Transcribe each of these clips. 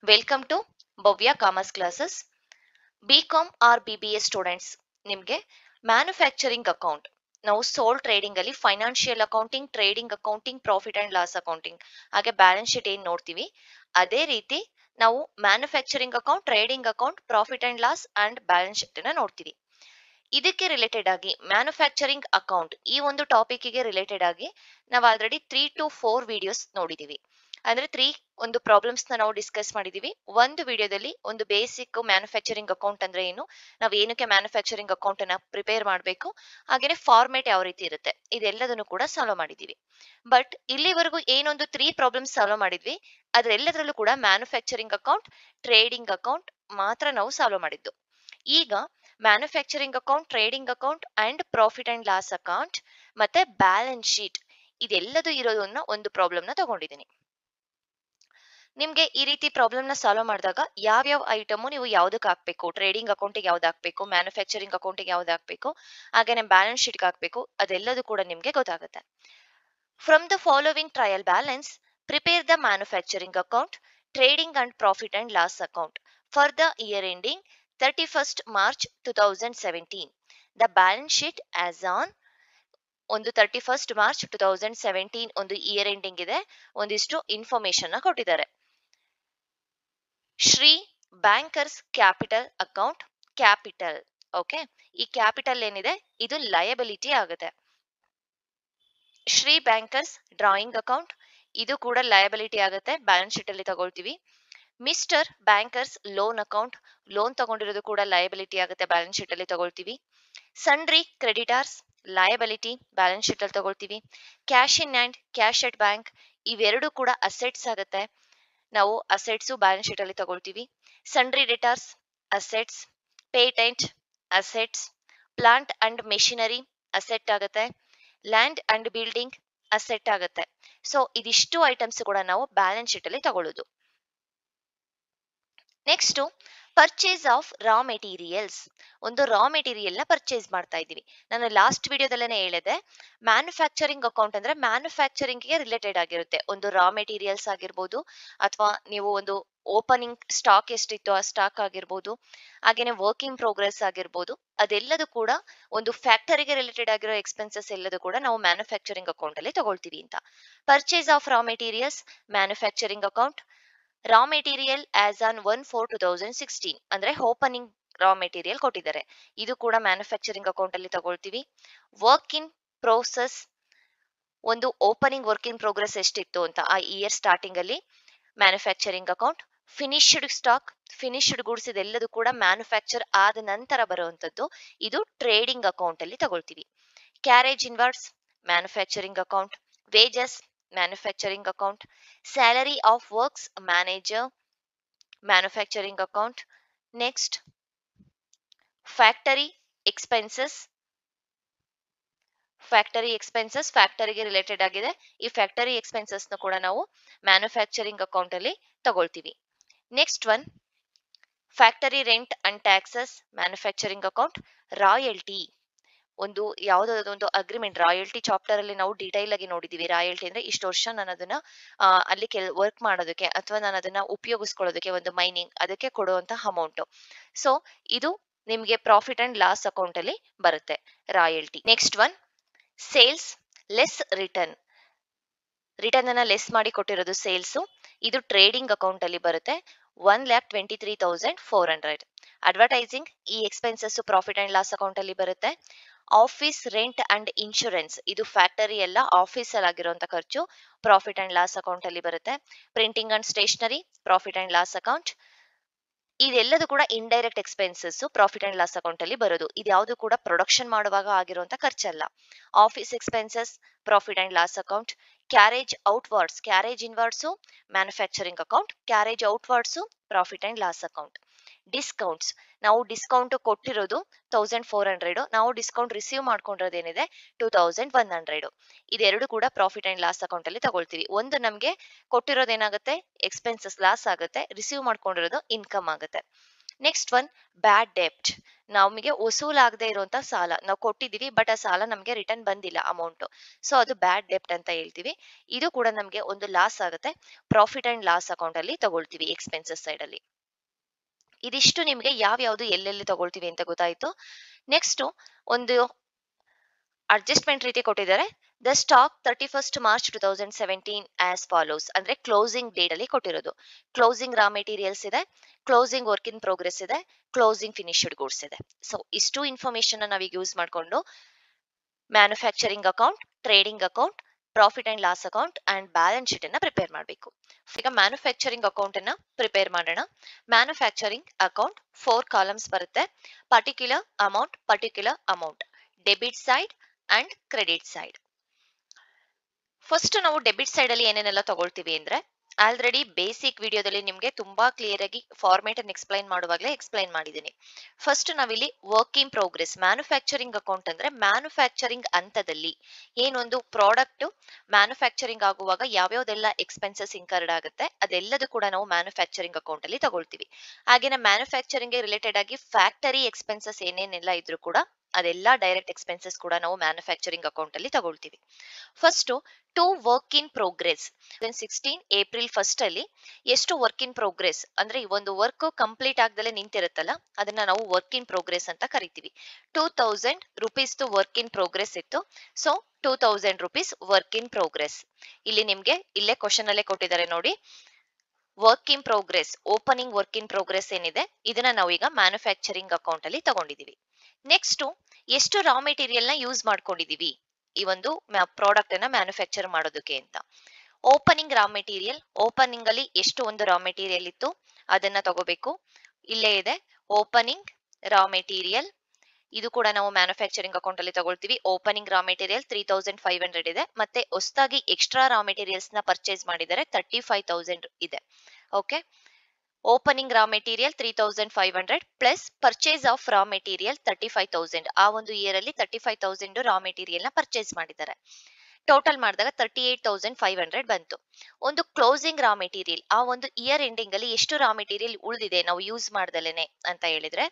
Welcome to Bhavya commerce classes. BCom or BBA students ನಿಮಗೆ manufacturing account, ನಾವು sole trading ಅಲ್ಲಿ financial accounting, trading accounting, profit and loss accounting, ಹಾಗೆ balance sheet ಏನ್ ನೋಡ್ತೀವಿ ಅದೇ ರೀತಿ ನಾವು manufacturing account, trading account, profit and loss and balance sheet ನ ನೋಡ್ತೀವಿ. ಇದಕ್ಕೆ ರಿಲೇಟೆಡ್ ಆಗಿ ಮ್ಯಾನುಫ್ಯಾಕ್ಚರಿಂಗ್ ಅಕೌಂಟ್ ಈ ಒಂದು ಟಾಪಿಕ್ ಗೆ ರಿಲೇಟೆಡ್ ಆಗಿ ನಾವು ಆಲ್ರೆಡಿ 3 to 4 ವಿಡಿಯೋಸ್ ನೋಡಿದೀವಿ. ಅಂದ್ರೆ 3 ಒಂದು ಪ್ರಾಬ್ಲಮ್ಸ್ ನಾವು ಡಿಸ್ಕಸ್ ಮಾಡಿದೀವಿ. ಒಂದು ವಿಡಿಯೋದಲ್ಲಿ ಒಂದು ಬೇಸಿಕ್ ಮ್ಯಾನುಫ್ಯಾಕ್ಚರಿಂಗ್ ಅಕೌಂಟ್ ಅಂದ್ರೆ ಏನು, ನಾವು ಏನಕ್ಕೆ ಮ್ಯಾನುಫ್ಯಾಕ್ಚರಿಂಗ್ ಅಕೌಂಟ್ ಅನ್ನ ಪ್ರಿಪೇರ್ ಮಾಡಬೇಕು, ಹಾಗೇನೆ ಫಾರ್ಮೇಟ್ ಯಾವ ರೀತಿ ಇರುತ್ತೆ, ಇದೆಲ್ಲದನ್ನು ಕೂಡ ಸಾಲ್ವ್ ಮಾಡಿದೀವಿ. ಬಟ್ ಇಲ್ಲಿವರೆಗೂ ಏನೊಂದು 3 ಪ್ರಾಬ್ಲಮ್ಸ್ ಸಾಲ್ವ್ ಮಾಡಿದ್ವಿ ಅದ್ರೆಲ್ಲದರಲ್ಲೂ ಕೂಡ ಮ್ಯಾನುಫ್ಯಾಕ್ಚರಿಂಗ್ ಅಕೌಂಟ್, ಟ್ರೇಡಿಂಗ್ ಅಕೌಂಟ್ ಮಾತ್ರ ನಾವು ಸಾಲ್ವ್ ಮಾಡಿದ್ದು. ಈಗ manufacturing account, trading account and profit and loss account ಮತ್ತೆ ಬ್ಯಾಲೆನ್ಸ್ ಶೀಟ್ ಇದೆಲ್ಲದೂ ಇರೋದನ್ನ ಒಂದು ಪ್ರಾಬ್ಲಮ್ ನ ತಗೊಂಡಿದ್ದೀನಿ. ನಿಮ್ಗೆ ಈ ರೀತಿ ಪ್ರಾಬ್ಲಮ್ ನ ಸಾಲ್ವ್ ಮಾಡಿದಾಗ ಯಾವ್ಯಾವ ಐಟಮ್ ನೀವು ಯಾವ್ದಕ್ಕೆ ಹಾಕ್ಬೇಕು, ಟ್ರೇಡಿಂಗ್ ಅಕೌಂಟಿಗೆ ಯಾವ್ದು ಹಾಕ್ಬೇಕು, ಮ್ಯಾನುಫ್ಯಾಕ್ಚರಿಂಗ್ ಅಕೌಂಟಿಗೆ ಯಾವ್ದು ಹಾಕ್ಬೇಕು, ಹಾಗೆ ಬ್ಯಾಲೆನ್ಸ್ ಶೀಟ್ಗೆ ಹಾಕ್ಬೇಕು, ಅದೆಲ್ಲದೂ ಕೂಡ ನಿಮ್ಗೆ ಗೊತ್ತಾಗುತ್ತೆ. From the following trial balance prepare the manufacturing account, trading and profit and loss account for the year ending 31st March 2017. The balance sheet as on ಒಂದು 31st March 2017 ಒಂದು ಇಯರ್ ಎಂಡಿಂಗ್ ಇದೆ. ಒಂದಿಷ್ಟು information ಕೊಟ್ಟಿದ್ದಾರೆ. Shri bankers capital account, capital. Okay, ಈ capital ಏನಿದೆ ಇದು liability ಆಗುತ್ತೆ. Shri bankers drawing account ಇದು ಕೂಡ ಲಯಬಿಲಿಟಿ ಆಗುತ್ತೆ, ಬ್ಯಾಲೆನ್ಸ್ ಶೀಟ್ ಅಲ್ಲಿ ತಗೊಳ್ತೀವಿ. Mister bankers loan account, loan ತಗೊಂಡಿರೋದು ಕೂಡ ಲಯಬಿಲಿಟಿ ಆಗುತ್ತೆ, ಬ್ಯಾಲೆನ್ಸ್ ಶೀಟ್ ಅಲ್ಲಿ ತಗೊಳ್ತೀವಿ. Sundry creditors liability, balance sheet ಅಲ್ಲಿ ತಗೊಳ್ತೀವಿ. Cash in and cash at bank ಇವೆರಡು ಕೂಡ ಅಸೆಟ್ಸ್ ಆಗುತ್ತೆ, ನಾವು ಅಸೆಟ್ಸ್ ಬ್ಯಾಲೆನ್ಸ್ ಶೀಟ್ ಅಲ್ಲಿ ತಗೊಳ್ತೀವಿ. Sundry debtors assets, patent assets, plant and machinery asset ಆಗುತ್ತೆ, ಲ್ಯಾಂಡ್ ಅಂಡ್ ಬಿಲ್ಡಿಂಗ್ ಅಸೆಟ್ ಆಗುತ್ತೆ. ಸೊ ಇದಿಷ್ಟು ಐಟಮ್ಸ್ ಕೂಡ ನಾವು ಬ್ಯಾಲೆನ್ಸ್ ಶೀಟ್ ಅಲ್ಲಿ ತಗೊಳ್ಳೋದು. Next purchase of raw materials, ಒಂದು ರಾ ಮೆಟೀರಿಯಲ್ ನ ಪರ್ಚೇಸ್ ಮಾಡ್ತಾ ಇದೀವಿ. ನಾನು ಲಾಸ್ಟ್ ವಿಡಿಯೋದಲ್ಲೇನೆ ಹೇಳಿದೆ, ಮ್ಯಾನುಫ್ಯಾಕ್ಚರಿಂಗ್ ಅಕೌಂಟ್ ಅಂದ್ರೆ ಮ್ಯಾನುಫ್ಯಾಕ್ಚರಿಂಗ್ ಗೆ ರಿಲೇಟೆಡ್ ಆಗಿರುತ್ತೆ. ಒಂದು ರಾ ಮೆಟೀರಿಯಲ್ಸ್ ಆಗಿರ್ಬೋದು, ಅಥವಾ ನೀವು ಒಂದು ಓಪನಿಂಗ್ ಸ್ಟಾಕ್ ಎಷ್ಟಿತ್ತು ಆ ಸ್ಟಾಕ್ ಆಗಿರ್ಬೋದು, ಹಾಗೇನೆ ವರ್ಕಿಂಗ್ ಪ್ರೋಗ್ರೆಸ್ ಆಗಿರ್ಬೋದು, ಅದೆಲ್ಲದೂ ಕೂಡ ಒಂದು ಫ್ಯಾಕ್ಟರಿಗೆ ರಿಲೇಟೆಡ್ ಆಗಿರೋ ಎಕ್ಸ್ಪೆನ್ಸಸ್ ಎಲ್ಲದೂ ಕೂಡ ನಾವು ಮ್ಯಾನುಫ್ಯಾಕ್ಚರಿಂಗ್ ಅಕೌಂಟ್ ಅಲ್ಲಿ ತಗೊಳ್ತೀವಿ ಅಂತ. Purchase of raw materials manufacturing account. Raw material as on 1/4/2016 ಅಂದ್ರೆ ಓಪನಿಂಗ್ ರಾ ಮೆಟೀರಿಯಲ್ ಕೊಟ್ಟಿದ್ದಾರೆ, ಇದು ಕೂಡ ಮ್ಯಾನುಫ್ಯಾಕ್ಚರಿಂಗ್ ಅಕೌಂಟ್ ಅಲ್ಲಿ ತಗೊಳ್ತೀವಿ. ವರ್ಕ್ ಇನ್ ಪ್ರೋಸೆಸ್, ಒಂದು ಓಪನಿಂಗ್ ವರ್ಕ್ ಇನ್ ಪ್ರೋಗ್ರೆಸ್ ಎಷ್ಟಿತ್ತು ಅಂತ ಆ ಇಯರ್ ಸ್ಟಾರ್ಟಿಂಗ್ ಅಲ್ಲಿ, manufacturing account. Finished stock, finished goods ಇದೆಲ್ಲದೂ ಕೂಡ ಮ್ಯಾನುಫ್ಯಾಕ್ಚರ್ ಆದ ನಂತರ ಬರುವಂತದ್ದು, ಇದು ಟ್ರೇಡಿಂಗ್ ಅಕೌಂಟ್ ಅಲ್ಲಿ ತಗೊಳ್ತೀವಿ. Carriage inwards manufacturing account. Wages manufacturing account. Salary of works manager manufacturing account. Next factory expenses, factory expenses ಫ್ಯಾಕ್ಟರಿಗೆ ರಿಲೇಟೆಡ್ ಆಗಿದೆ, ಈ ಫ್ಯಾಕ್ಟರಿ ಎಕ್ಸ್ಪೆನ್ಸಸ್ ನ ಕೂಡ ನಾವು ಮ್ಯಾನುಫ್ಯಾಕ್ಚರಿಂಗ್ ಅಕೌಂಟ್ ಅಲ್ಲಿ ತಗೊಳ್ತೀವಿ. Next one factory rent and taxes manufacturing account. Royalty, ಒಂದು ಯಾವುದಾದ್ರು ಒಂದು ಅಗ್ರಿಮೆಂಟ್, ರಾಯಲ್ಟಿ ಚಾಪ್ಟರ್ ಅಲ್ಲಿ ನಾವು ಡೀಟೈಲ್ ಆಗಿ ನೋಡಿದೀವಿ. ರಾಯಲ್ಟಿ ಅಂದ್ರೆ ಇಷ್ಟು ವರ್ಷ ನಾನು ಅದನ್ನ ಅಲ್ಲಿ ವರ್ಕ್ ಮಾಡೋದಕ್ಕೆ ಅಥವಾ ನಾನು ಅದನ್ನ ಉಪಯೋಗಿಸ್ಕೊಳ್ಳೋದಕ್ಕೆ, ಒಂದು ಮೈನಿಂಗ್ ಅದಕ್ಕೆ ಕೊಡುವಂತ ಅಮೌಂಟ್. ಸೊ ಇದು ನಿಮ್ಗೆ ಪ್ರಾಫಿಟ್ ಅಂಡ್ ಲಾಸ್ ಅಕೌಂಟ್ ಅಲ್ಲಿ ಬರುತ್ತೆ royalty. Next one sales less return, return ಅನ್ನ ಲೆಸ್ ಮಾಡಿ ಕೊಟ್ಟಿರೋದು ಸೇಲ್ಸ್, ಇದು ಟ್ರೇಡಿಂಗ್ ಅಕೌಂಟ್ ಅಲ್ಲಿ ಬರುತ್ತೆ. 1,23,400. ಅಡ್ವರ್ಟೈಸಿಂಗ್, ಈ expenses profit and loss account ಅಲ್ಲಿ ಬರುತ್ತೆ. ಆಫೀಸ್ ರೆಂಟ್ ಅಂಡ್ ಇನ್ಶೂರೆನ್ಸ್, ಇದು ಫ್ಯಾಕ್ಟರಿ ಎಲ್ಲ ಆಫೀಸ್ ಅಲ್ಲಿ ಆಗಿರುವಂತ ಖರ್ಚು, ಪ್ರಾಫಿಟ್ ಅಂಡ್ ಲಾಸ್ ಅಕೌಂಟ್ ಅಲ್ಲಿ ಬರುತ್ತೆ. Printing and stationery profit and loss account. ಇದೆಲ್ಲದೂ ಕೂಡ indirect expenses profit and loss account ಅಲ್ಲಿ ಬರೋದು, ಇದ್ಯಾವುದು ಕೂಡ ಪ್ರೊಡಕ್ಷನ್ ಮಾಡುವಾಗ ಆಗಿರುವಂತ ಖರ್ಚಲ್ಲ. Office expenses profit and loss account. Carriage outwards, carriage inwards manufacturing account, carriage outwards profit and loss account. Discounts, ನಾವು ಡಿಸ್ಕೌಂಟ್ ಕೊಟ್ಟಿರೋದು 1,400, ನಾವು ಡಿಸ್ಕೌಂಟ್ ರಿಸೀವ್ ಮಾಡ್ಕೊಂಡಿರೋದೇನಿದೆ 2,100, ಇದೆರಡು ಕೂಡ ಪ್ರಾಫಿಟ್ ಅಂಡ್ ಲಾಸ್ ಅಕೌಂಟ್ ಅಲ್ಲಿ ತಗೊಳ್ತೀವಿ. ಒಂದು ನಮ್ಗೆ ಕೊಟ್ಟಿರೋದೇನಾಗುತ್ತೆ ಎಕ್ಸ್ಪೆನ್ಸಸ್ ಲಾಸ್ ಆಗುತ್ತೆ, ರಿಸೀವ್ ಮಾಡ್ಕೊಂಡಿರೋದು ಇನ್ಕಮ್ ಆಗುತ್ತೆ. ನೆಕ್ಸ್ಟ್ ಒನ್ ಬ್ಯಾಡ್ ಡೆಪ್ಟ್, ನಮಗೆ ವಸೂಲಾಗದೆ ಇರುವಂತ ಸಾಲ ನಾವು ಕೊಟ್ಟಿದೀವಿ ಬಟ್ ಆ ಸಾಲ ನಮಗೆ ರಿಟರ್ನ್ ಬಂದಿಲ್ಲ ಅಮೌಂಟ್, ಸೊ ಅದು ಬ್ಯಾಡ್ ಡೆಪ್ಟ್ ಅಂತ ಹೇಳ್ತೀವಿ. ಇದು ಕೂಡ ನಮಗೆ ಒಂದು ಲಾಸ್ ಆಗುತ್ತೆ. ಪ್ರಾಫಿಟ್ ಅಂಡ್ ಲಾಸ್ ಅಕೌಂಟ್ ಅಲ್ಲಿ ತಗೊಳ್ತೀವಿ ಎಕ್ಸ್ಪೆನ್ಸಸ್ ಸೈಡ್ ಅಲ್ಲಿ. ಇದಿಷ್ಟು ನಿಮ್ಗೆ ಯಾವ್ಯಾವ್ದು ಎಲ್ಲೆಲ್ಲಿ ತಗೊಳ್ತೀವಿ ಅಂತ ಗೊತ್ತಾಯ್ತು. ನೆಕ್ಸ್ಟ್ ಒಂದು ಅಡ್ಜಸ್ಟ್ಮೆಂಟ್ ರೀತಿ ಕೊಟ್ಟಿದ್ದಾರೆ. The stock 31st March 2017 as follows, ಅಂದ್ರೆ ಕ್ಲೋಸಿಂಗ್ ಡೇಟ್ ಅಲ್ಲಿ ಕೊಟ್ಟಿರೋದು. ಕ್ಲೋಸಿಂಗ್ ರಾ ಮೆಟೀರಿಯಲ್ಸ್ ಇದೆ, ಕ್ಲೋಸಿಂಗ್ ವರ್ಕ್ ಇನ್ ಪ್ರೋಗ್ರೆಸ್ ಇದೆ, ಕ್ಲೋಸಿಂಗ್ ಫಿನಿಶ್ಡ್ ಗೂಡ್ಸ್ ಇದೆ. ಸೊ ಇಷ್ಟು ಇನ್ಫಾರ್ಮೇಶನ್ ನಾವೀಗ ಯೂಸ್ ಮಾಡಿಕೊಂಡು manufacturing account, trading account, profit and loss account and balance sheet ಅನ್ನ ಪ್ರಿಪೇರ್ ಮಾಡಬೇಕು. ಈಗ ಮ್ಯಾನುಫ್ಯಾಕ್ಚರಿಂಗ್ ಅಕೌಂಟ್ ಅನ್ನ ಪ್ರಿಪೇರ್ ಮಾಡೋಣ. ಮ್ಯಾನುಫ್ಯಾಕ್ಚರಿಂಗ್ ಅಕೌಂಟ್ 4 ಕಾಲಮ್ಸ್ ಬರುತ್ತೆ. Particular amount, debit side and credit side. First ನಾವು ಡೆಬಿಟ್ ಸೈಡ್ ಅಲ್ಲಿ ಏನೇನೆಲ್ಲ ತಗೊಳ್ತೀವಿ ಅಂದ್ರೆ, ಆಲ್ರೆಡಿ ಬೇಸಿಕ್ ವಿಡಿಯೋದಲ್ಲಿ ನಿಮ್ಗೆ ತುಂಬಾ ಕ್ಲಿಯರ್ ಆಗಿ ಫಾರ್ಮೇಟ್ ಅನ್ನು ಎಕ್ಸ್ಪ್ಲೈನ್ ಮಾಡುವಾಗಲೇ ಎಕ್ಸ್ಪ್ಲೈನ್ ಮಾಡಿದ್ದೀನಿ. ಫಸ್ಟ್ ನಾವಿಲ್ಲಿ work in progress, manufacturing account ಅಂದ್ರೆ ಮ್ಯಾನುಫ್ಯಾಕ್ಚರಿಂಗ್ ಹಂತದಲ್ಲಿ ಏನೊಂದು ಪ್ರಾಡಕ್ಟ್ ಮ್ಯಾನುಫ್ಯಾಕ್ಚರಿಂಗ್ ಆಗುವಾಗ ಯಾವ್ಯಾವ್ದೆಲ್ಲ ಎಕ್ಸ್ಪೆನ್ಸಸ್ ಇನ್ಕರ್ಡ್ ಆಗುತ್ತೆ ಅದೆಲ್ಲದೂ ಕೂಡ ನಾವು ಮ್ಯಾನುಫ್ಯಾಕ್ಚರಿಂಗ್ ಅಕೌಂಟ್ ಅಲ್ಲಿ ತಗೊಳ್ತೀವಿ. ಹಾಗೇನೆ ಮ್ಯಾನುಫ್ಯಾಕ್ಚರಿಂಗ್ ರಿಲೇಟೆಡ್ ಆಗಿ ಫ್ಯಾಕ್ಟರಿ ಎಕ್ಸ್ಪೆನ್ಸಸ್ ಏನೇನೆಲ್ಲ ಇದ್ರು ಕೂಡ ಅದೆಲ್ಲ ಡೈರೆಕ್ಟ್ ಎಕ್ಸ್ಪೆನ್ಸಸ್ ಕೂಡ ನಾವು ಮ್ಯಾನುಫ್ಯಾಕ್ಚರಿಂಗ್ ಅಕೌಂಟ್ ಅಲ್ಲಿ ತಗೊಳ್ತೀವಿ. First to work in progress 2016 April 1 ಅಲ್ಲಿ ಎಷ್ಟು ವರ್ಕ್ ಇನ್ ಪ್ರೋಗ್ರೆಸ್ ಅಂದ್ರೆ ಈ ಒಂದು ವರ್ಕ್ ಕಂಪ್ಲೀಟ್ ಆಗದಲ್ಲೇ ನಿಂತಿರುತ್ತಲ್ಲ ಅದನ್ನ ನಾವು ವರ್ಕ್ ಇನ್ ಪ್ರೋಗ್ರೆಸ್ ಅಂತ ಕರಿತೀವಿ. 2000 rupees ವರ್ಕ್ ಇನ್ ಪ್ರೋಗ್ರೆಸ್ ಇತ್ತು. So 2000 rupees work in progress. ಇಲ್ಲಿ ನಿಮ್ಗೆ ಇಲ್ಲೇ ಕ್ವಶನ್ ಅಲ್ಲೇ ಕೊಟ್ಟಿದ್ದಾರೆ ನೋಡಿ. Work in progress, opening work in progress ಏನಿದೆ ಇದನ್ನ ನಾವು ಈಗ ಮ್ಯಾನುಫ್ಯಾಕ್ಚರಿಂಗ್ ಅಕೌಂಟ್ ಅಲ್ಲಿ ತಗೊಂಡಿದೀವಿ. ನೆಕ್ಸ್ಟ್ ಎಷ್ಟು ರಾ ಮೆಟೀರಿಯಲ್ ನ ಯೂಸ್ ಮಾಡ್ಕೊಂಡಿದೀವಿ ಈ ಒಂದು ಪ್ರಾಡಕ್ಟ್ ಅನ್ನ ಮ್ಯಾನುಫ್ಯಾಕ್ಚರ್ ಮಾಡೋದಕ್ಕೆ ಅಂತ. ಓಪನಿಂಗ್ ರಾ ಮೆಟೀರಿಯಲ್, ಓಪನಿಂಗ್ ಅಲ್ಲಿ ಎಷ್ಟು ಒಂದು ರಾ ಮೆಟೀರಿಯಲ್ ಇತ್ತು ಅದನ್ನ ತಗೋಬೇಕು. ಇಲ್ಲೇ ಇದೆ ಓಪನಿಂಗ್ ರಾ ಮೆಟೀರಿಯಲ್, ಇದು ಕೂಡ ನಾವು ಮ್ಯಾನುಫ್ಯಾಕ್ಚರಿಂಗ್ ಅಕೌಂಟ್ ಅಲ್ಲಿ ತಗೊಳ್ತೀವಿ. ಓಪನಿಂಗ್ ರಾ ಮೆಟೀರಿಯಲ್ 3500 ಇದೆ, ಮತ್ತೆ ಹೊಸದಾಗಿ ಎಕ್ಸ್ಟ್ರಾ ರಾ ಮೆಟೀರಿಯಲ್ಸ್ ನ ಪರ್ಚೇಸ್ ಮಾಡಿದರೆ 35,000 ಇದೆ. Okay, opening raw material 3500 plus purchase of raw material 35,000. ಆ ಒಂದು ಇಯರ್ ಅಲ್ಲಿ 35,000 ರಾ ಮೆಟೀರಿಯಲ್ ನ ಪರ್ಚೇಸ್ ಮಾಡಿದ್ದಾರೆ. ಟೋಟಲ್ ಮಾಡಿದಾಗ 38,500 ಬಂತು. ಒಂದು ಕ್ಲೋಸಿಂಗ್ ರಾ ಮೆಟೀರಿಯಲ್, ಆ ಒಂದು ಇಯರ್ ಎಂಡಿಂಗ್ ಅಲ್ಲಿ ಎಷ್ಟು ರಾ ಮೆಟೀರಿಯಲ್ ಉಳಿದಿದೆ ನಾವು ಯೂಸ್ ಮಾಡ್ದಲೇನೆ ಅಂತ ಹೇಳಿದ್ರೆ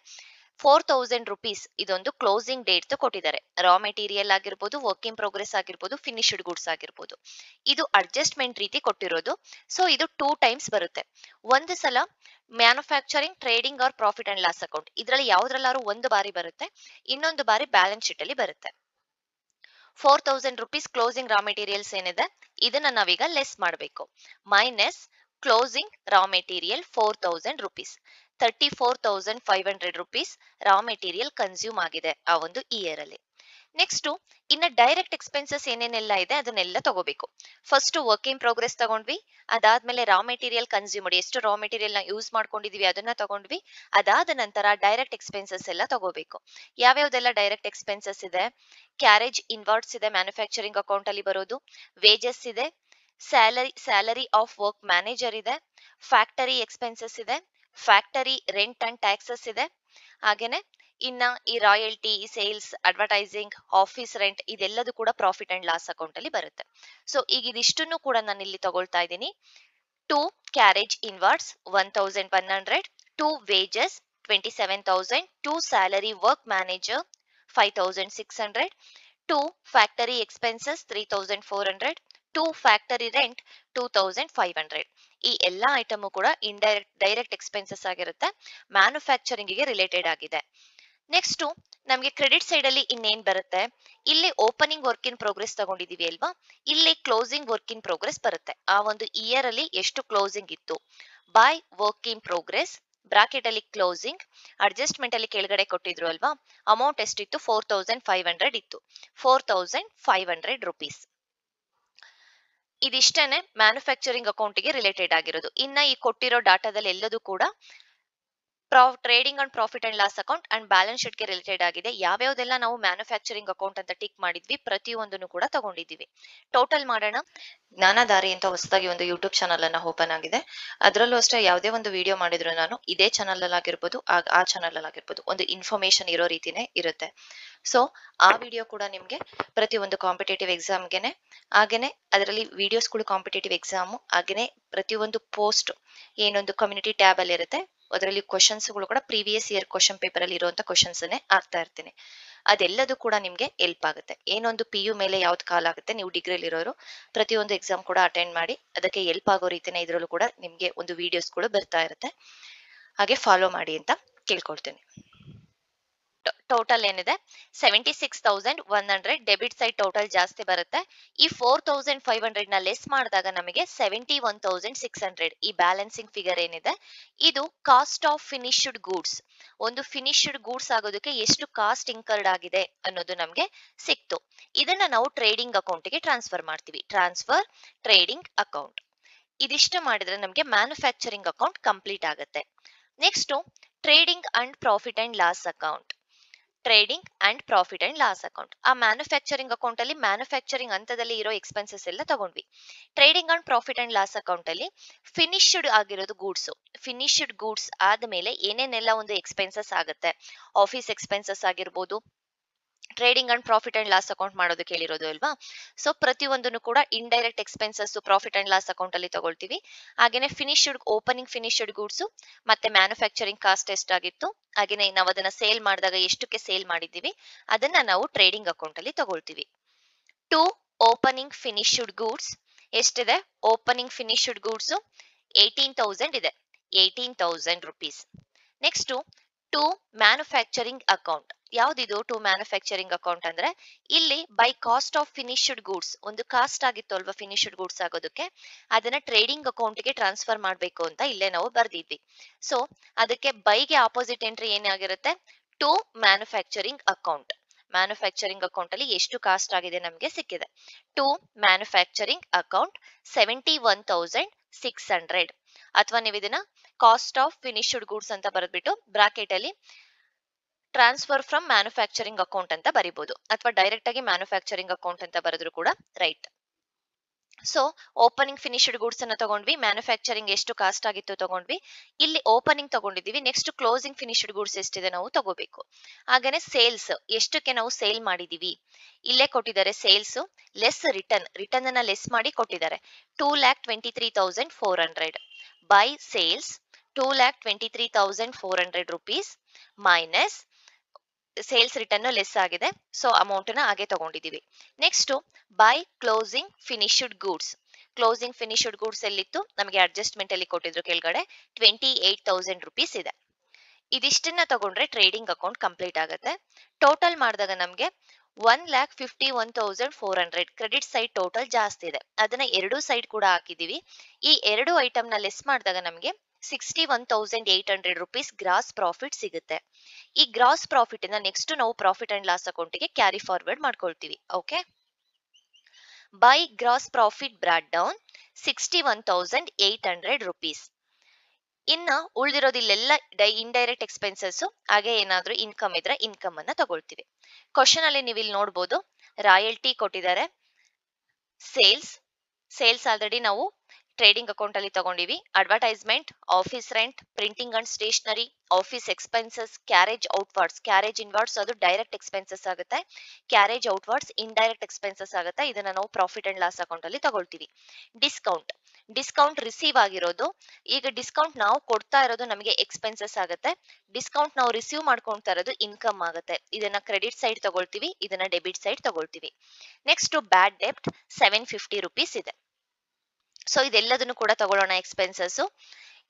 4,000 rupees ಇದೊಂದು ಕ್ಲೋಸಿಂಗ್ ಡೇಟ್ ಕೊಟ್ಟಿದ್ದಾರೆ. ರಾ ಮೆಟೀರಿಯಲ್ ಆಗಿರ್ಬೋದು, ವರ್ಕ್ ಇನ್ ಪ್ರೋಗ್ರೆಸ್ ಆಗಿರ್ಬೋದು, ಫಿನಿಶ್ಡ್ ಗುಡ್ಸ್ ಆಗಿರ್ಬೋದು. ಇದು ಅಡ್ಜಸ್ಟ್ಮೆಂಟ್ ರೀತಿ ಕೊಟ್ಟಿರೋದು. ಸೊ ಇದು 2 times ಬರುತ್ತೆ. ಒಂದು ಸಲ manufacturing, trading or profit and loss account ಇದರಲ್ಲಿ ಯಾವ್ದ್ರಲ್ಲಾರು ಒಂದು ಬಾರಿ ಬರುತ್ತೆ, ಇನ್ನೊಂದು ಬಾರಿ ಬ್ಯಾಲೆನ್ಸ್ ಶೀಟ್ ಅಲ್ಲಿ ಬರುತ್ತೆ. 4,000 rupees ಕ್ಲೋಸಿಂಗ್ ರಾ ಮೆಟೀರಿಯಲ್ಸ್ ಏನಿದೆ ಇದನ್ನ ನಾವೀಗ ಲೆಸ್ ಮಾಡಬೇಕು. Minus closing raw material 4,000 rupees, 34,500 rupees raw material consume ಆಗಿದೆ ಆ ಒಂದು ಇಯರ್ ಅಲ್ಲಿ. ನೆಕ್ಸ್ಟ್ ಇನ್ನ ಡೈರೆಕ್ಟ್ ಎಕ್ಸ್ಪೆನ್ಸಸ್ ಏನೇನೆಲ್ಲ ಇದೆ ಅದನ್ನೆಲ್ಲ ತಗೋಬೇಕು. ಫಸ್ಟ್ ವರ್ಕ್ ಇನ್ ಪ್ರೋಗ್ರೆಸ್ ತಗೊಂಡ್ವಿ, ಅದಾದ್ಮೇಲೆ ರಾ ಮೆಟೀರಿಯಲ್ ಕನ್ಸ್ಯೂಮ್ಡ್ ಎಷ್ಟು ರಾ ಮೆಟೀರಿಯಲ್ ನ ಯೂಸ್ ಮಾಡ್ಕೊಂಡಿದೀವಿ ಅದನ್ನ ತಗೊಂಡ್ವಿ. ಅದಾದ ನಂತರ ಡೈರೆಕ್ಟ್ ಎಕ್ಸ್ಪೆನ್ಸಸ್ ಎಲ್ಲ ತಗೋಬೇಕು. ಯಾವ್ಯಾವ್ದೆಲ್ಲ ಡೈರೆಕ್ಟ್ ಎಕ್ಸ್ಪೆನ್ಸಸ್ ಇದೆ, ಕ್ಯಾರೇಜ್ ಇನ್ವರ್ಟ್ಸ್ ಇದೆ ಮ್ಯಾನುಫ್ಯಾಕ್ಚರಿಂಗ್ ಅಕೌಂಟ್ ಅಲ್ಲಿ ಬರೋದು, ವೇಜಸ್ ಇದೆ, ಸ್ಯಾಲರಿ ಆಫ್ ವರ್ಕ್ ಮ್ಯಾನೇಜರ್ ಇದೆ, ಫ್ಯಾಕ್ಟರಿ ಎಕ್ಸ್ಪೆನ್ಸಸ್ ಇದೆ, ಫ್ಯಾಕ್ಟರಿ ರೆಂಟ್ ಅಂಡ್ ಟ್ಯಾಕ್ಸಸ್ ಇದೆ, ಹಾಗೇನೆ ಇನ್ನ ಈ royalty, sales, advertising, office rent ಇದೆಲ್ಲದೂ ಕೂಡ ಪ್ರಾಫಿಟ್ ಅಂಡ್ ಲಾಸ್ ಅಕೌಂಟ್ ಅಲ್ಲಿ ಬರುತ್ತೆ. ಸೊ ಈಗ ಇದಿಷ್ಟನ್ನು ಕೂಡ ನಾನು ಇಲ್ಲಿ ತಗೊಳ್ತಾ ಇದ್ದೀನಿ. 2 carriage inwards 1,100, 2 wages 27,000, 2 salary work manager 5,600, 2 factory expenses 3,400, 2 factory rent 2,500. ಈ ಎಲ್ಲಾ ಐಟಮ್ ಕೂಡ ಡೈರೆಕ್ಟ್ ಎಕ್ಸ್ಪೆನ್ಸಸ್ ಆಗಿರುತ್ತೆ, ಮ್ಯಾನುಫ್ಯಾಕ್ಚರಿಂಗ್ ಗೆ ರಿಲೇಟೆಡ್ ಆಗಿದೆ. ನೆಕ್ಸ್ಟ್ ನಮಗೆ ಕ್ರೆಡಿಟ್ ಸೈಡ್ ಅಲ್ಲಿ ಇನ್ನೇನ್ ಬರುತ್ತೆ, ಇಲ್ಲಿ ಓಪನಿಂಗ್ ವರ್ಕ್ ಇನ್ ಪ್ರೋಗ್ರೆಸ್ ತಗೊಂಡಿದೀವಿ ಅಲ್ವಾ, ಇಲ್ಲಿ ಕ್ಲೋಸಿಂಗ್ ವರ್ಕ್ ಇನ್ ಪ್ರೋಗ್ರೆಸ್ ಬರುತ್ತೆ. ಆ ಒಂದು ಇಯರ್ ಅಲ್ಲಿ ಎಷ್ಟು ಕ್ಲೋಸಿಂಗ್ ಇತ್ತು by work in progress bracket ಅಲ್ಲಿ ಕ್ಲೋಸಿಂಗ್, ಅಡ್ಜಸ್ಟ್ಮೆಂಟ್ ಅಲ್ಲಿ ಕೆಳಗಡೆ ಕೊಟ್ಟಿದ್ರು ಅಲ್ವಾ, ಅಮೌಂಟ್ ಎಷ್ಟಿತ್ತು 4,500 ಇತ್ತು. 4,500 rupees. ಇದಿಷ್ಟೇನೆ ಮ್ಯಾನುಫ್ಯಾಕ್ಚರಿಂಗ್ ಅಕೌಂಟ್ ಗೆ ರಿಲೇಟೆಡ್ ಆಗಿರೋದು. ಇನ್ನ ಈ ಕೊಟ್ಟಿರೋ ಡಾಟಾದಲ್ಲಿ ಎಲ್ಲದೂ ಕೂಡ trading and profit and loss account and balance sheet ಗೆ ರಿಲೇಟೆಡ್ ಆಗಿದೆ. ಯಾವ್ಯಾವ್ದೆಲ್ಲ ನಾವು ಮ್ಯಾನುಫ್ಯಾಕ್ಚರಿಂಗ್ ಅಕೌಂಟ್ ಅಂತ ಟಿಕ್ ಮಾಡಿದ್ವಿ ಪ್ರತಿಯೊಂದನ್ನು ಕೂಡ ತಗೊಂಡಿದ್ದೀವಿ. ಟೋಟಲ್ ಮಾಡೋಣ. ಜ್ಞಾನಧಾರೆ ಅಂತ ಹೊಸದಾಗಿ ಒಂದು ಯೂಟ್ಯೂಬ್ ಚಾನಲ್ ಅನ್ನ ಓಪನ್ ಆಗಿದೆ. ಅದರಲ್ಲೂ ಅಷ್ಟೇ ಯಾವುದೇ ಒಂದು ವಿಡಿಯೋ ಮಾಡಿದ್ರು ನಾನು ಇದೇ ಚಾನಲ್ ಅಲ್ಲಿ ಆಗಿರ್ಬೋದು, ಆ ಚಾನಲ್ ಅಲ್ಲಿ ಆಗಿರ್ಬೋದು, ಒಂದು ಇನ್ಫಾರ್ಮೇಶನ್ ಇರೋ ರೀತಿನೇ ಇರುತ್ತೆ. ಸೊ ಆ ವಿಡಿಯೋ ಕೂಡ ನಿಮ್ಗೆ ಪ್ರತಿಯೊಂದು ಕಾಂಪಿಟೇಟಿವ್ ಎಕ್ಸಾಮ್ಗೆನೆ, ಹಾಗೇನೆ ಅದರಲ್ಲಿ ವಿಡಿಯೋಸ್ಗಳು ಕಾಂಪಿಟೇಟಿವ್ ಎಕ್ಸಾಮ್, ಹಾಗೇನೆ ಪ್ರತಿಯೊಂದು ಪೋಸ್ಟ್ ಏನೊಂದು ಕಮ್ಯುನಿಟಿ ಟ್ಯಾಬ್ ಅಲ್ಲಿ ಇರುತ್ತೆ, ಅದರಲ್ಲಿ ಕ್ವಶನ್ಸ್ಗಳು ಕೂಡ ಪ್ರೀವಿಯಸ್ ಇಯರ್ ಕ್ವಶನ್ ಪೇಪರ್ ಅಲ್ಲಿ ಇರುವಂತ ಕ್ವಶನ್ಸ್ ಆಗ್ತಾ ಇರ್ತೀನಿ. ಅದೆಲ್ಲದೂ ಕೂಡ ನಿಮ್ಗೆ ಹೆಲ್ಪ್ ಆಗುತ್ತೆ. ಏನೊಂದು PU ಮೇಲೆ ಯಾವ್ದು ಕಾಲ್ ಆಗುತ್ತೆ, ನೀವು ಡಿಗ್ರಿಯಲ್ಲಿ ಇರೋರು ಪ್ರತಿಯೊಂದು ಎಕ್ಸಾಮ್ ಕೂಡ ಅಟೆಂಡ್ ಮಾಡಿ, ಅದಕ್ಕೆ ಹೆಲ್ಪ್ ಆಗೋ ರೀತಿನೇ ಇದ್ರಲ್ಲೂ ಕೂಡ ನಿಮ್ಗೆ ಒಂದು ವಿಡಿಯೋಸ್ಗಳು ಬರ್ತಾ ಇರುತ್ತೆ. ಹಾಗೆ ಫಾಲೋ ಮಾಡಿ ಅಂತ ಕೇಳ್ಕೊಳ್ತೇನೆ. ಟೋಟಲ್ ಏನಿದೆ 76,100 ಡೆಬಿಟ್ ಸೈಡ್ ಟೋಟಲ್ ಜಾಸ್ತಿ ಬರುತ್ತೆ. ಈ 4,500 ನ ಲೆಸ್ ಮಾಡಿದಾಗ ನಮಗೆ 71,600 ಈ ಬ್ಯಾಲೆನ್ಸಿಂಗ್ ಫಿಗರ್ ಏನಿದೆ ಇದು ಕಾಸ್ಟ್ ಆಫ್ ಫಿನಿಶ್ಡ್ ಗೂಡ್ಸ್. ಒಂದು ಫಿನಿಶ್ಡ್ ಗೂಡ್ಸ್ ಆಗೋದಕ್ಕೆ ಎಷ್ಟು ಕಾಸ್ಟ್ ಇನ್ಕರ್ಡ್ ಆಗಿದೆ ಅನ್ನೋದು ನಮಗೆ ಸಿಕ್ತು. ಇದನ್ನ ನಾವು ಟ್ರೇಡಿಂಗ್ ಅಕೌಂಟ್ಗೆ ಟ್ರಾನ್ಸ್ಫರ್ ಮಾಡ್ತೀವಿ. Transfer trading account. ಇದಿಷ್ಟು ಮಾಡಿದ್ರೆ ನಮಗೆ ಮ್ಯಾನುಫ್ಯಾಕ್ಚರಿಂಗ್ ಅಕೌಂಟ್ ಕಂಪ್ಲೀಟ್ ಆಗುತ್ತೆ. Next trading and profit and loss account. Trading and profit and loss account. ಆ ಮ್ಯಾನುಫ್ಯಾಕ್ಚರಿಂಗ್ ಅಕೌಂಟ್ ಅಲ್ಲಿ ಮ್ಯಾನುಫ್ಯಾಕ್ಚರಿಂಗ್ ಹಂತದಲ್ಲಿ ಇರೋ ಎಕ್ಸ್ಪೆನ್ಸಸ್ ಎಲ್ಲ ತಗೊಂಡ್ವಿ. Trading and profit and loss account ಅಲ್ಲಿ ಫಿನಿಶ್ಡ್ ಆಗಿರೋದು ಗೂಡ್ಸ್. ಫಿನಿಶ್ಡ್ ಗೂಡ್ಸ್ ಆದ್ಮೇಲೆ ಏನೇನೆಲ್ಲ ಒಂದು ಎಕ್ಸ್ಪೆನ್ಸಸ್ ಆಗುತ್ತೆ, ಆಫೀಸ್ ಎಕ್ಸ್ಪೆನ್ಸಸ್ ಆಗಿರ್ಬೋದು. Trading and profit and loss account ಮಾಡೋದಕ್ಕೆ ಹೇಳಿರೋದು ಅಲ್ವಾ. ಸೊ ಪ್ರತಿಯೊಂದನ್ನು ಕೂಡ indirect expenses profit and loss account ಅಲ್ಲಿ ತಗೊಳ್ತೀವಿ. ಹಾಗೇನೆ ಫಿನಿಶ್ಡ್ ಓಪನಿಂಗ್ ಫಿನಿಶ್ಡ್ ಗೂಡ್ಸ್ ಮತ್ತೆ ಮ್ಯಾನುಫ್ಯಾಕ್ಚರಿಂಗ್ ಕಾಸ್ಟ್ ಎಷ್ಟಾಗಿತ್ತು, ಹಾಗೇನೆ ನಾವು ಅದನ್ನ ಸೇಲ್ ಮಾಡಿದಾಗ ಎಷ್ಟಕ್ಕೆ ಸೇಲ್ ಮಾಡಿದ್ದೀವಿ ಅದನ್ನ ನಾವು ಟ್ರೇಡಿಂಗ್ ಅಕೌಂಟ್ ಅಲ್ಲಿ ತಗೊಳ್ತೀವಿ. ಟು ಓಪನಿಂಗ್ ಫಿನಿಶ್ಡ್ ಗೂಡ್ಸ್ ಎಷ್ಟಿದೆ? ಓಪನಿಂಗ್ ಫಿನಿಶ್ಡ್ ಗೂಡ್ಸ್ 18,000 ಇದೆ, 18,000 rupees. Next to manufacturing account. ಯಾವ್ದಿದು ಟು ಮ್ಯಾನುಫ್ಯಾಕ್ಚರಿಂಗ್ ಅಕೌಂಟ್ ಅಂದ್ರೆ ಇಲ್ಲಿ by cost of finished goods, ಒಂದು ಕಾಸ್ಟ್ ಆಗಿತ್ತು ಅಲ್ವಾ ಫಿನಿಶ್ಡ್ ಗೂಡ್ಸ್ ಆಗೋದಕ್ಕೆ, ಅದನ್ನ ಟ್ರೇಡಿಂಗ್ ಅಕೌಂಟ್ಗೆ ಟ್ರಾನ್ಸ್ಫರ್ ಮಾಡಬೇಕು ಅಂತ ಇಲ್ಲೇ ನಾವು ಬರ್ದಿದ್ವಿ. ಸೊ ಅದಕ್ಕೆ ಬೈಗೆ ಆಪೋಸಿಟ್ ಎಂಟ್ರಿ ಏನಾಗಿರುತ್ತೆ? To manufacturing account. Manufacturing account ಅಲ್ಲಿ ಎಷ್ಟು ಕಾಸ್ಟ್ ಆಗಿದೆ ನಮಗೆ ಸಿಕ್ಕಿದೆ. To manufacturing account 71,600. ಅಥವಾ ನೀವು ಇದನ್ನ ಕಾಸ್ಟ್ ಆಫ್ ಫಿನಿಶ್ಡ್ ಗೂಡ್ಸ್ ಅಂತ ಬರೆದ್ಬಿಟ್ಟು ಬ್ರಾಕೆಟ್ ಅಲ್ಲಿ ಟ್ರಾನ್ಸ್ಫರ್ ಫ್ರಮ್ ಮ್ಯಾನುಫ್ಯಾಕ್ಚರಿಂಗ್ ಅಕೌಂಟ್ ಅಂತ ಬರಿಬಹುದು, ಅಥವಾ ಡೈರೆಕ್ಟ್ ಆಗಿ ಮ್ಯಾನುಫ್ಯಾಕ್ಚರಿಂಗ್ ಅಕೌಂಟ್ ಅಂತ ಬರೆದ್ರು ಕೂಡ right. So opening finished goods ಅನ್ನ ತಗೊಂಡ್ವಿ, ಮ್ಯಾನುಫ್ಯಾಕ್ಚರಿಂಗ್ ಎಷ್ಟು ಕಾಸ್ಟ್ ಆಗಿತ್ತು ತಗೊಂಡ್ವಿ, ಇಲ್ಲಿ ಓಪನಿಂಗ್ ತಗೊಂಡಿದೀವಿ. ನೆಕ್ಸ್ಟ್ ಕ್ಲೋಸಿಂಗ್ ಫಿನಿಶ್ಡ್ ಗೂಡ್ಸ್ ಎಷ್ಟಿದೆ ನಾವು ತಗೋಬೇಕು. ಹಾಗೇನೆ ಸೇಲ್ಸ್ ಎಷ್ಟಕ್ಕೆ ನಾವು ಸೇಲ್ ಮಾಡಿದೀವಿ ಇಲ್ಲೇ ಕೊಟ್ಟಿದ್ದಾರೆ. ಸೇಲ್ಸ್ ಲೆಸ್ ರಿಟರ್ನ್, ರಿಟರ್ನ್ ಅನ್ನ ಲೆಸ್ ಮಾಡಿ ಕೊಟ್ಟಿದ್ದಾರೆ. 2,23,400 by sales 2,23,400 rupees minus sales return less ಆಗಿದೆ, ಸೊ ಅಮೌಂಟ್ ನ ಹಾಗೆ ತಗೊಂಡಿದೀವಿ. Next by closing finished goods. Closing finished goods ಎಲ್ಲಿತ್ತು ನಮಗೆ ಅಡ್ಜಸ್ಟ್ಮೆಂಟ್ ಅಲ್ಲಿ ಕೊಟ್ಟಿದ್ರು ಕೆಳಗಡೆ 28,000 rupees ಇದೆ. ಇದಿಷ್ಟನ್ನ ತಗೊಂಡ್ರೆ ಟ್ರೇಡಿಂಗ್ ಅಕೌಂಟ್ ಕಂಪ್ಲೀಟ್ ಆಗುತ್ತೆ. ಟೋಟಲ್ ಮಾಡಿದಾಗ ನಮಗೆ 1,51,400 ಕ್ರೆಡಿಟ್ ಸೈಡ್ ಟೋಟಲ್ ಜಾಸ್ತಿ ಇದೆ, ಅದನ್ನ ಎರಡು ಸೈಡ್ ಕೂಡ ಹಾಕಿದೀವಿ. ಈ ಎರಡು ಐಟಮ್ ನ ಲೆಸ್ ಮಾಡಿದಾಗ ನಮಗೆ 61,800 rupees ಗ್ರಾಸ್ ಪ್ರಾಫಿಟ್ ಸಿಗುತ್ತೆ. ಈ ಗ್ರಾಸ್ ಪ್ರಾಫಿಟ್ ಇಂದ ನೆಕ್ಸ್ಟ್ ನಾವು ಪ್ರಾಫಿಟ್ ಅಂಡ್ ಲಾಸ್ ಅಕೌಂಟ್ ಗೆ ಕ್ಯಾರಿ ಫಾರ್ವರ್ಡ್ ಮಾಡ್ಕೊಳ್ತೀವಿ. Okay, by gross profit brought down 61,800 rupees. ಇನ್ನ ಉಳಿದಿರೋದಿಲ್ಲೆಲ್ಲ ಇಂಡೈರೆಕ್ಟ್ ಎಕ್ಸ್ಪೆನ್ಸಸ್, ಹಾಗೆ ಏನಾದ್ರೂ ಇನ್ಕಮ್ ಇದ್ರೆ ಇನ್ಕಮ್ ಅನ್ನ ತಗೊಳ್ತೀವಿ. ಕ್ವಶನ್ ಅಲ್ಲಿ ನೀವು ಇಲ್ಲಿ ನೋಡಬಹುದು, ರಾಯಲ್ಟಿ ಕೊಟ್ಟಿದ್ದಾರೆ, ಸೇಲ್ಸ್ ಆಲ್ರೆಡಿ ನಾವು ಟ್ರೇಡಿಂಗ್ ಅಕೌಂಟ್ ಅಲ್ಲಿ ತಗೊಂಡಿವಿ. Advertisement, office rent, printing and stationery, office expenses, carriage outwards. Carriage inwards ಅದು ಡೈರೆಕ್ಟ್ ಎಕ್ಸ್ಪೆನ್ಸಸ್ ಆಗುತ್ತೆ, ಕ್ಯಾರೇಜ್ ಔಟ್ವಾರ್ಡ್ಸ್ ಇಂಡೈರೆಕ್ಟ್ ಎಕ್ಸ್ಪೆನ್ಸಸ್ ಆಗುತ್ತೆ. ಇದನ್ನ ನಾವು ಪ್ರಾಫಿಟ್ ಅಂಡ್ ಲಾಸ್ ಅಕೌಂಟ್ ಅಲ್ಲಿ ತಗೊಳ್ತೀವಿ. ಡಿಸ್ಕೌಂಟ್ ರಿಸೀವ್ ಆಗಿರೋದು, ಈಗ ಡಿಸ್ಕೌಂಟ್ ನಾವು ಕೊಡ್ತಾ ಇರೋದು ನಮಗೆ ಎಕ್ಸ್ಪೆನ್ಸಸ್ ಆಗುತ್ತೆ, ಡಿಸ್ಕೌಂಟ್ ನಾವು ರಿಸೀವ್ ಮಾಡ್ಕೊಳ್ತಾ ಇರೋದು ಇನ್ಕಮ್ ಆಗುತ್ತೆ. ಇದನ್ನ ಕ್ರೆಡಿಟ್ ಸೈಡ್ ತಗೊಳ್ತೀವಿ, ಇದನ್ನ ಡೆಬಿಟ್ ಸೈಡ್ ತಗೊಳ್ತೀವಿ. ನೆಕ್ಸ್ಟ್ ಬ್ಯಾಡ್ ಡೆಬ್ಟ್ 750 rupees ಇದೆ. ಸೊ ಇದೆಲ್ಲದನ್ನು ಕೂಡ ತಗೊಳ್ಳೋಣ ಎಕ್ಸ್ಪೆನ್ಸಸ್.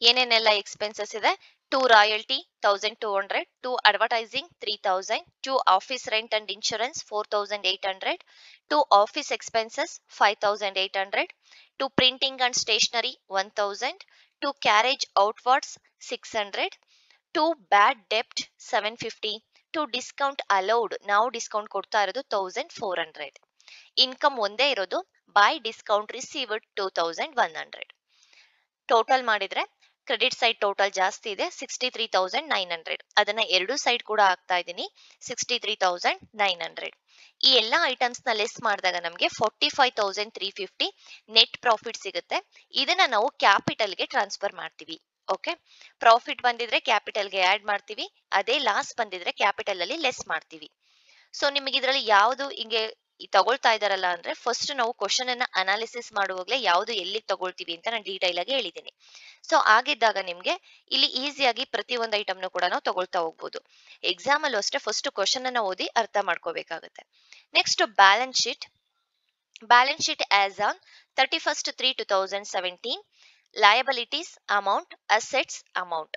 ಏನೇನೆಲ್ಲ ಎಕ್ಸ್ಪೆನ್ಸಸ್ ಇದೆ? To royalty 1,200, to advertising 3,000, to office rent and insurance 4,800, to office expenses 5,800, to printing and stationery 1,000, to carriage outwards 600, to bad ಡೆಬ್ಟ್ 750, ಟು ಡಿಸ್ಕೌಂಟ್ ಅಲೌಡ್ ನಾವು discount ಕೊಡ್ತಾ ಇರೋದು 1,400. ಇನ್ಕಮ್ ಒಂದೇ ಇರೋದು, ಬೈ ಡಿಸ್ಕೌಂಟ್ ರಿಸೀವ್ಡ್ 2,100. ಟೋಟಲ್ ಮಾಡಿದ್ರೆ credit side total ಜಾಸ್ತಿ ಇದೆ 63,900. ಅದನ್ನ ಎರಡು ಸೈಡ್ ಕೂಡ ಹಾಕ್ತಾ ಇದ್ದೀನಿ 63,900. ಈ ಎಲ್ಲಾ ಐಟಮ್ಸ್ ನ ಲೆಸ್ ಮಾಡಿದಾಗ ನಮಗೆ 45,350 ನೆಟ್ ಪ್ರಾಫಿಟ್ ಸಿಗುತ್ತೆ. ಇದನ್ನ ನಾವು ಕ್ಯಾಪಿಟಲ್ ಗೆ ಟ್ರಾನ್ಸ್ಫರ್ ಮಾಡ್ತೀವಿ. ಓಕೆ, ಪ್ರಾಫಿಟ್ ಬಂದಿದ್ರೆ ಕ್ಯಾಪಿಟಲ್ ಗೆ ಆಡ್ ಮಾಡ್ತೀವಿ, ಅದೇ ಲಾಸ್ ಬಂದಿದ್ರೆ ಕ್ಯಾಪಿಟಲ್ ಅಲ್ಲಿ ಲೆಸ್ ಮಾಡ್ತೀವಿ. ಸೊ ನಿಮಗೆ ಇದರಲ್ಲಿ ಯಾವುದು ಹಿಂಗೆ ಈ ತಗೊಳ್ತಾ ಇದಾರಲ್ಲ ಅಂದ್ರೆ ಫಸ್ಟ್ ನಾವು ಕ್ವಶನ್ ಅನ್ನ ಅನಾಲಿಸಿಸ್ ಮಾಡುವಾಗಲೇ ಯಾವ್ದು ಎಲ್ಲಿಗೆ ತಗೊಳ್ತೀವಿ ಅಂತ ನಾನು ಡೀಟೈಲ್ ಆಗಿ ಹೇಳಿದ್ದೀನಿ. ಸೊ ಆಗಿದ್ದಾಗ ನಿಮ್ಗೆ ಇಲ್ಲಿ ಈಸಿಯಾಗಿ ಪ್ರತಿ ಒಂದು ಐಟಮ್ನು ಕೂಡ ನಾವು ತಗೊಳ್ತಾ ಹೋಗ್ಬೋದು. ಎಕ್ಸಾಮ್ ಅಲ್ಲೂ ಅಷ್ಟೇ ಫಸ್ಟ್ ಕ್ವಶನ್ ಅನ್ನ ಓದಿ ಅರ್ಥ ಮಾಡ್ಕೋಬೇಕಾಗುತ್ತೆ. Next balance sheet as on 31st 3/2017, liabilities amount, assets amount.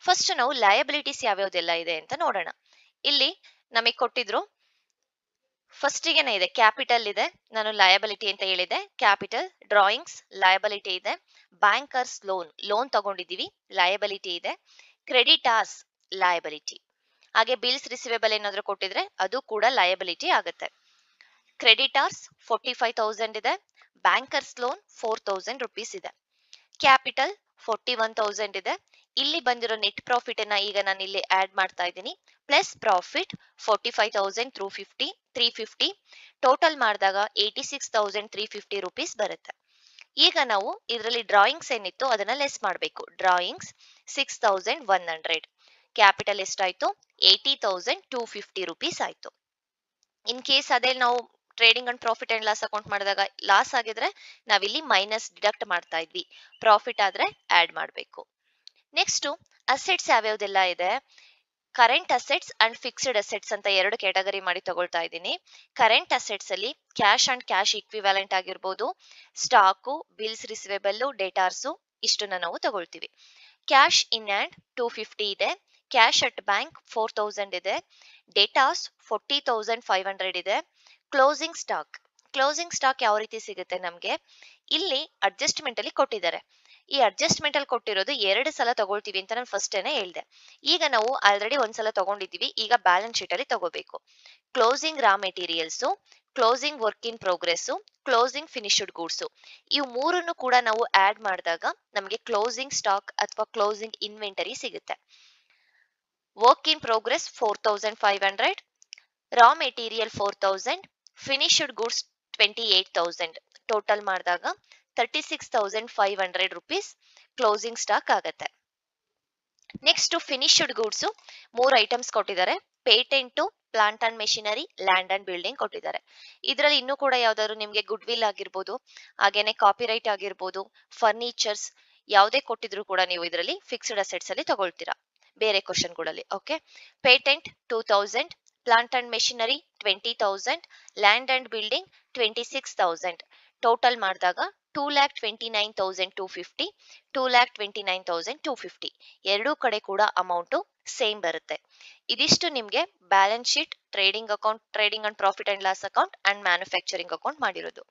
First ನಾವು ಲಯಬಿಲಿಟೀಸ್ ಯಾವ್ಯಾವ್ದೆಲ್ಲ ಇದೆ ಅಂತ ನೋಡೋಣ. ಇಲ್ಲಿ ನಮಗೆ ಕೊಟ್ಟಿದ್ರು ಫಸ್ಟಿಗೆನೆ ಇದೆ ಕ್ಯಾಪಿಟಲ್ ಇದೆ, ನಾನು ಲಯಬಿಲಿಟಿ ಅಂತ ಹೇಳಿದೆ. ಕ್ಯಾಪಿಟಲ್, ಡ್ರಾಯಿಂಗ್ಸ್ ಲಯಬಿಲಿಟಿ ಇದೆ, ಬ್ಯಾಂಕರ್ಸ್ ಲೋನ್ ತಗೊಂಡಿದೀವಿ ಲಯಬಿಲಿಟಿ ಇದೆ, ಕ್ರೆಡಿಟಾರ್ಸ್ ಲಯಬಿಲಿಟಿ. ಹಾಗೆ ಬಿಲ್ಸ್ ರಿಸಿವೇಬಲ್ ಏನಾದ್ರು ಕೊಟ್ಟಿದ್ರೆ ಅದು ಕೂಡ ಲಯಬಿಲಿಟಿ ಆಗುತ್ತೆ. ಕ್ರೆಡಿಟಾರ್ಸ್ 45,000 ಇದೆ, ಬ್ಯಾಂಕರ್ಸ್ ಲೋನ್ 4,000 ರುಪೀಸ್ ಇದೆ, ಕ್ಯಾಪಿಟಲ್ 41,000 ಇದೆ. ಇಲ್ಲಿ ಬಂದಿರೋ ನೆಟ್ ಪ್ರಾಫಿಟ್ ಅನ್ನ ಈಗ ನಾನು ಇಲ್ಲಿ ಆಡ್ ಮಾಡ್ತಾ ಇದ್ದೀನಿ. ಪ್ಲಸ್ ಪ್ರಾಫಿಟ್ 45,350 ಟೋಟಲ್ ಮಾಡಿದಾಗ 86,350 ರುಪೀಸ್ ಬರುತ್ತೆ. ಈಗ ನಾವು ಇದರಲ್ಲಿ ಡ್ರಾಯಿಂಗ್ಸ್ ಏನಿತ್ತು ಅದನ್ನ ಲೆಸ್ ಮಾಡಬೇಕು. ಡ್ರಾಯಿಂಗ್ಸ್ 6,100, ಕ್ಯಾಪಿಟಲ್ ಎಷ್ಟಾಯ್ತು 80,250 ರುಪೀಸ್ ಆಯ್ತು. ಇನ್ ಕೇಸ್ ಅದೇ ನಾವು trading and profit and loss account ಮಾಡಿದಾಗ ಲಾಸ್ ಆಗಿದ್ರೆ ನಾವಿಲ್ಲಿ ಮೈನಸ್ ಡಿಡಕ್ಟ್ ಮಾಡ್ತಾ ಇದ್ವಿ, ಪ್ರಾಫಿಟ್ ಆದ್ರೆ ಆಡ್ ಮಾಡಬೇಕು. ನೆಕ್ಸ್ಟ್ ಅಸೆಟ್ಸ್ ಯಾವ್ಯಾವ್ದೆಲ್ಲ ಇದೆ, current assets and fixed assets ಅಂತ ಎರಡು ಕ್ಯಾಟಗರಿ ಮಾಡಿ ತಗೊಳ್ತಾ ಇದ್ದೀನಿ. ಕರೆಂಟ್ ಅಸೆಟ್ಸ್ ಅಲ್ಲಿ ಕ್ಯಾಶ್ ಅಂಡ್ ಕ್ಯಾಶ್ ಇಕ್ವಿವ್ಯಾಲೆಂಟ್ ಆಗಿರ್ಬೋದು, ಸ್ಟಾಕು, ಬಿಲ್ಸ್ ರಿಸಿವೇಬಲ್, ಡೇಟಾರ್ಸು ಇಷ್ಟನ್ನ ನಾವು ತಗೊಳ್ತೀವಿ. ಕ್ಯಾಶ್ ಇನ್ ಹ್ಯಾಂಡ್ 250 ಇದೆ, ಕ್ಯಾಶ್ ಅಟ್ ಬ್ಯಾಂಕ್ 4,000 ಇದೆ, ಡೇಟಾಸ್ 40,500 ಇದೆ, ಕ್ಲೋಸಿಂಗ್ ಸ್ಟಾಕ್ ಯಾವ ರೀತಿ ಸಿಗುತ್ತೆ ನಮ್ಗೆ, ಇಲ್ಲಿ ಅಡ್ಜಸ್ಟ್ಮೆಂಟ್ ಅಲ್ಲಿ ಕೊಟ್ಟಿದ್ದಾರೆ. ಈ ಅಡ್ಜಸ್ಟ್ಮೆಂಟ್ ಅಲ್ಲಿ ಕೊಟ್ಟಿರೋದು 2 ಸಲ ತಗೊಳ್ತೀವಿ ಅಂತ ನಾನು ಫಸ್ಟ್ ಹೇಳ್ದೆ. ಈಗ ನಾವು ಆಲ್ರೆಡಿ ಒಂದ್ಸಲ ತಗೊಂಡಿದೀವಿ, ಈಗ ಬ್ಯಾಲೆನ್ಸ್ ಶೀಟ್ ಅಲ್ಲಿ ತಗೋಬೇಕು. Closing raw materials, closing work in progress, closing finished goods, ಇವು ಮೂರನ್ನು ಕೂಡ ನಾವು ಆಡ್ ಮಾಡಿದಾಗ ನಮಗೆ ಕ್ಲೋಸಿಂಗ್ ಸ್ಟಾಕ್ ಅಥವಾ ಕ್ಲೋಸಿಂಗ್ ಇನ್ವೆಂಟರಿ ಸಿಗುತ್ತೆ. Work in progress 4,500, raw material 4,000, finished goods 28,000, total ಮಾಡಿದಾಗ 36,500 ರುಪೀಸ್ ಕ್ಲೋಸಿಂಗ್ ಸ್ಟಾಕ್ ಆಗತ್ತೆ. ನೆಕ್ಸ್ಟ್ ಫಿನಿಶ್ಡ್ ಗೂಡ್ಸ್ 3 ಐಟಮ್ಸ್ ಕೊಟ್ಟಿದ್ದಾರೆ. Patent, plant and machinery, land and building ಕೊಟ್ಟಿದ್ದಾರೆ. ಇದರಲ್ಲಿ ಇನ್ನೂ ಕೂಡ ಯಾವ್ದಾದ್ರು ನಿಮ್ಗೆ ಗುಡ್ ವಿಲ್ ಆಗಿರ್ಬೋದು, ಹಾಗೇನೆ ಕಾಪಿರೈಟ್ ಆಗಿರ್ಬೋದು, ಫರ್ನಿಚರ್ಸ್ ಯಾವುದೇ ಕೊಟ್ಟಿದ್ರು ಕೂಡ ನೀವು ಇದರಲ್ಲಿ ಫಿಕ್ಸ್ಡ್ ಅಸೆಟ್ಸ್ ಅಲ್ಲಿ ತಗೊಳ್ತೀರಾ ಬೇರೆ ಕ್ವಶನ್ಗಳಲ್ಲಿ. Okay, patent 2,000, plant and machinery 20,000, land and building 26,000, total ಮಾಡಿದಾಗ 2,29,250, 2,29,250 ಎರಡೂ ಕಡೆ ಕೂಡ ಅಮೌಂಟು ಸೇಮ್ ಬರುತ್ತೆ. ಇದಿಷ್ಟು ನಿಮ್ಗೆ balance sheet, trading account, trading and profit and loss account and manufacturing account ಮಾಡಿರೋದು.